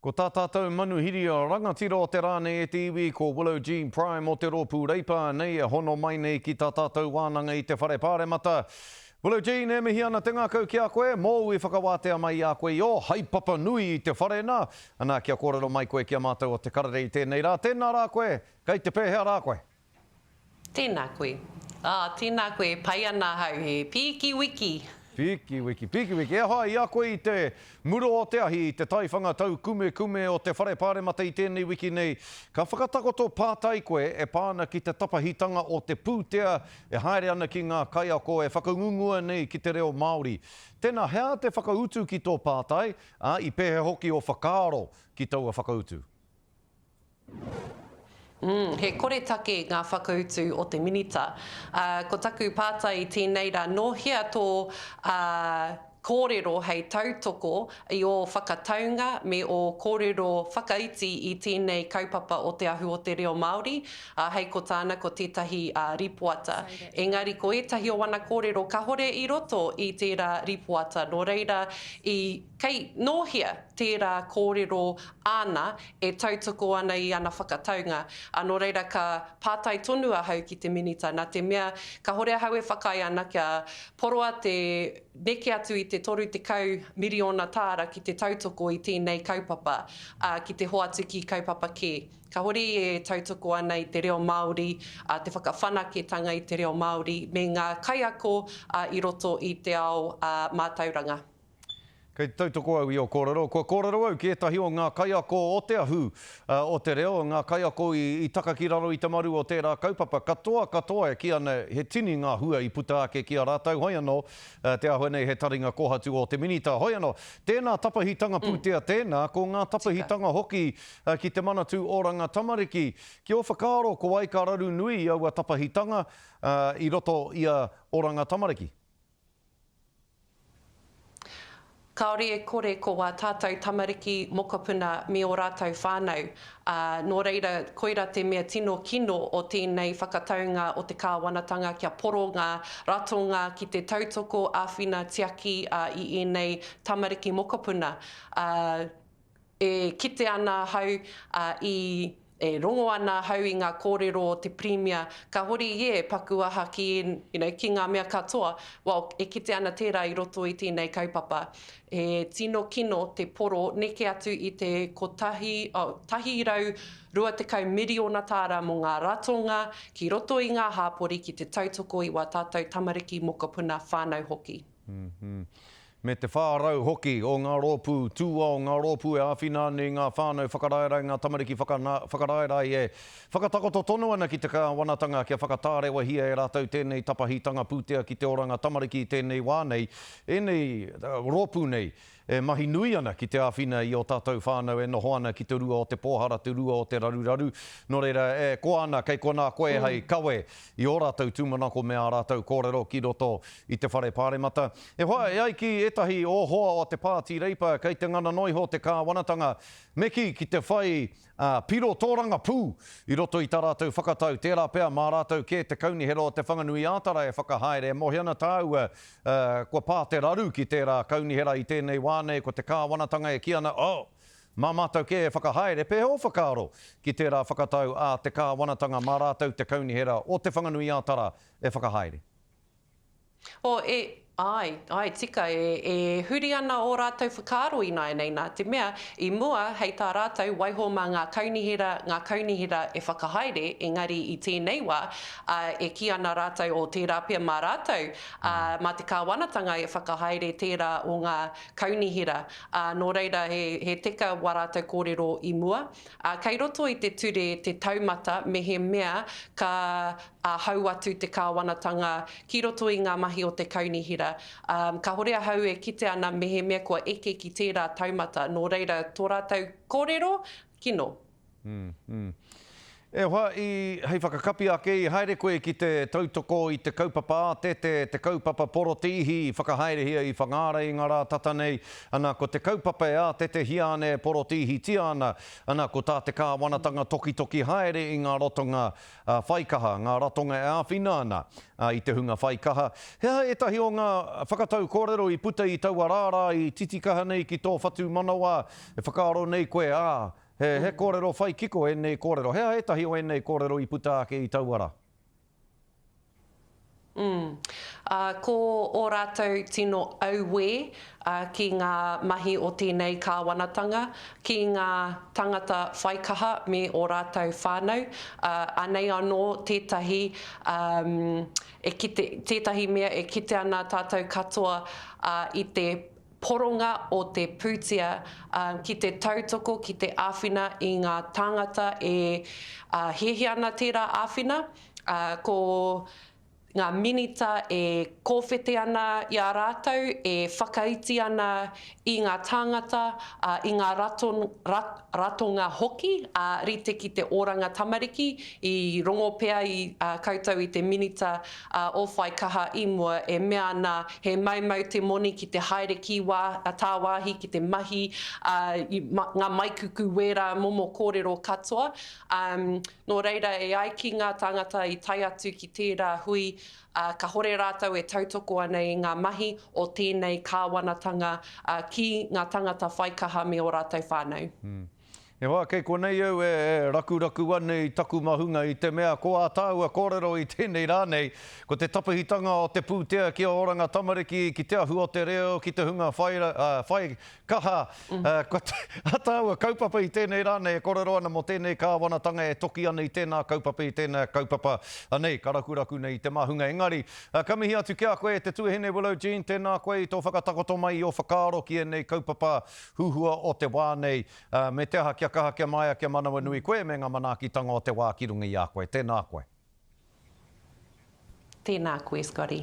Ko tā tātou manuhiri o rangatira o te rāne e TV ko Willow Jean Prime o te rōpū reipa nei e hono mai nei ki tā tātou wānanga i te whare pāremata. Willow Jean e mihi ana te ngākau ki a koe, mōu i whakawātea mai a koe o haipapa nui i te whare nā. Anā kia kōrero mai koe ki a mātou o te karare i tēnei rā. Tēnā rā koe, kei te pēhea rā koe. Tēnā koe. Tēnā koe, pai ana hau he Piki Wiki. Piki wiki. E hai, ia koe i te muro o te ahi, i te taiwhanga tau kume o te whare pāremata i tēnei wiki nei. Ka whakatakoto pātai koe e pāna ki te tapahitanga o te pūtea e haere ana ki ngā kaiako e whakaungua nei ki te reo Māori. Tēnā, hea te whakautu ki tō pātai, i pēhe hoki o whakaaro ki taua whakautu. He kore take ngā whakautu o te minita. Ko taku pātai tēnei rā, nohia tō kōrero hei tautoko i o whakataunga me o kōrero whakaiti i tēnei kaupapa o te ahu o te reo Māori, hei ko tāna ko tētahi ripoata. Engari ko etahi o wana kōrero ka hore i roto i tērā ripoata, no reira i kei nohia tērā kōrero ana e tautoko ana i ana whakataunga. No reira ka pātai tonu ahau ki te minita, nā te mea ka hore ahau e whakai ana kia poroa te neke atu i te toru te kau miriona tāra ki te tautoko i tēnei kaupapa, ki te hoatu ki kaupapa kē. Ka hori e tautoko ana i te reo Māori, te whakawhanaketanga i te reo Māori, me ngā kaiako i roto i te ao mātauranga. Kei tautoko au i o kōrero. Ko kōrero au ki etahi o ngā kaiako o te ahu o te reo, ngā kaiako i taka ki raro i te maru o tērā kaupapa. Katoa e ki ana he tini ngā hua i puta ake ki a rātau. Hoi anō, te ahua nei he taringa kohatu o te minita. Hoi anō, tēnā tapahitanga pūtea tēnā, ko ngā tapahitanga hoki ki te manatu o Rangatamariki. Ki o whakaaro ko ai ka raru nui au a tapahitanga i roto ia o Rangatamariki. Kaore e kore ko wā tātou tamariki mokopuna me o rātou whānau. Nō reira, koira te mea tino kino o tēnei whakataunga o te kāwanatanga kia poro ngā ratonga ki te tautoko āwhina tiaki i enei tamariki mokopuna. E kite ana hau e rongo ana hau i ngā kōrero o te premia, ka hori paku aha ki ngā mea katoa, e kite ana tērā i roto i tēnei kaupapa. E tino kino te poro neke atu i te tahi rau rua te kau miriona tāra mo ngā ratonga ki roto i ngā hāpori ki te tautoko i wā tātou tamariki mokopuna whānau hoki. Me te whārau hoki o ngā rōpū, tūa o ngā rōpū e āwhina ni ngā whānau whakaraerai, ngā tamariki whakaraerai e whakatakoto tonu ana ki te kāwanatanga kia whakatārewa hia e rātou tēnei tapahitanga pūtea ki te oranga tamariki tēnei wānei. Enei rōpū nei e mahi nui ana ki te āwhina i o tātou whānau e noho ana ki te rua o te pōhara, te rua o te raruraru. Nō reira, ko ana, kei kona koe hei kawe i o rātou tūmanako me a rātou kōrero ki roto i te whare pāremata. E hoa, e ai ki etahi o hoa o te pāti reipa, kei te ngana noiho te kāwanatanga, meki ki te whai piro tōranga pū i roto i tā rātou whakatau. Tērā pēr mā rātou ke te kaunihera o te whanganui ātara e whakahaere. Mohi ana tāu kua pā te raru ki tērā kaunihera i tēnei wānei, ko te kāwanatanga e ki ana, mā mātou ke e whakahaere, pēhe o whakaaro ki tērā whakatau a te kāwanatanga mā rātou te kaunihera o te whanganui ātara e whakahaere. Ai, tika, e huri ana o rātou whakaaro i nei nā te mea, i mua hei tā rātou waiho mā ngā kaunihera e whakahaere, engari i tēnei wā, e ki ana rātou o tērā pia mā rātou, mā te kāwanatanga e whakahaere tērā o ngā kaunihera. Nō reira, he tika wā rātou kōrero i mua. Kei roto i te ture te taumata, me he mea ka hau atu te kāwanatanga ki roto i ngā mahi o te kaunihera. Ka hore ahau e kite ana me he mea kua eke ki tērā taumata. Nō reira, tō rātou kōrero, kino. E hoa i hei whakakapi ake i haere koe ki te tautoko i te kaupapa a te kaupapa porotihi i whakahaere hia i whangāra i ngā rā tata nei. Ana ko te kaupapa a te hiane porotihi tiana. Ana ko tā te kāwanatanga toki haere i ngā rotonga whaikaha, ngā rotonga e āwhinaana i te hunga whaikaha. Hea e tahi o ngā whakatau kōrero i puta i taua rāra i titikaha nei ki tō whatu manawa. E whakaaro nei koe he kōrero whai kiko e nei kōrero. Hea e tahi o e nei kōrero i puta ake i tauara? Ko ō rātou tino auwe ki ngā mahi o tēnei kāwanatanga, ki ngā tangata whaikaha me ō rātou whānau. Anei anō tētahi, tētahi mea e kite ana tātou katoa i te poronga o te pūtia ki te tautoko, ki te āwhina i ngā tāngata e hehe ana tērā āwhina. Ko ngā minita e kōwhete ana i a rātou, e whakaiti ana i ngā tāngata, i ngā ratonga hoki, rite ki te oranga tamariki, i rongo pea i koutou i te minita o whaikaha i mua e mea ana he maumau te moni ki te haere ki tā wāhi, ki te mahi, ngā maikuku wera momo kōrero katoa. Nō reira e ai ki ngā tāngata i tai atu ki tērā hui, ka hore rātou e tautoko ana i ngā mahi o tēnei kāwanatanga ki ngā tangata whaikaha me o rātou whānau. E wā, kei konei au e raku ane i taku mahunga i te mea ko a tāua kōrero i tēnei rānei. Ko te tapahitanga o te pūtea ki a oranga tamariki, ki te ahu o te reo, ki te hunga whai kaha. Ko te tāua kaupapa i tēnei rānei e kōrero ana mo tēnei kāwanatanga e toki ana i tēnā kaupapa i tēnā kaupapa anei, ka raku nei i te mahunga. Engari, ka mihi atu kia koe te tuahine Willow Jean, tēnā koe i tō whakatakoto mai i o whakaaro ki e nei kaupapa huhua o te wā nei. Me te aha kia kaha kia maia kia manawa nui koe me ngā manaakitanga o te wā ki runga i a koe. Tēnā koe. Tēnā koe, Scotty.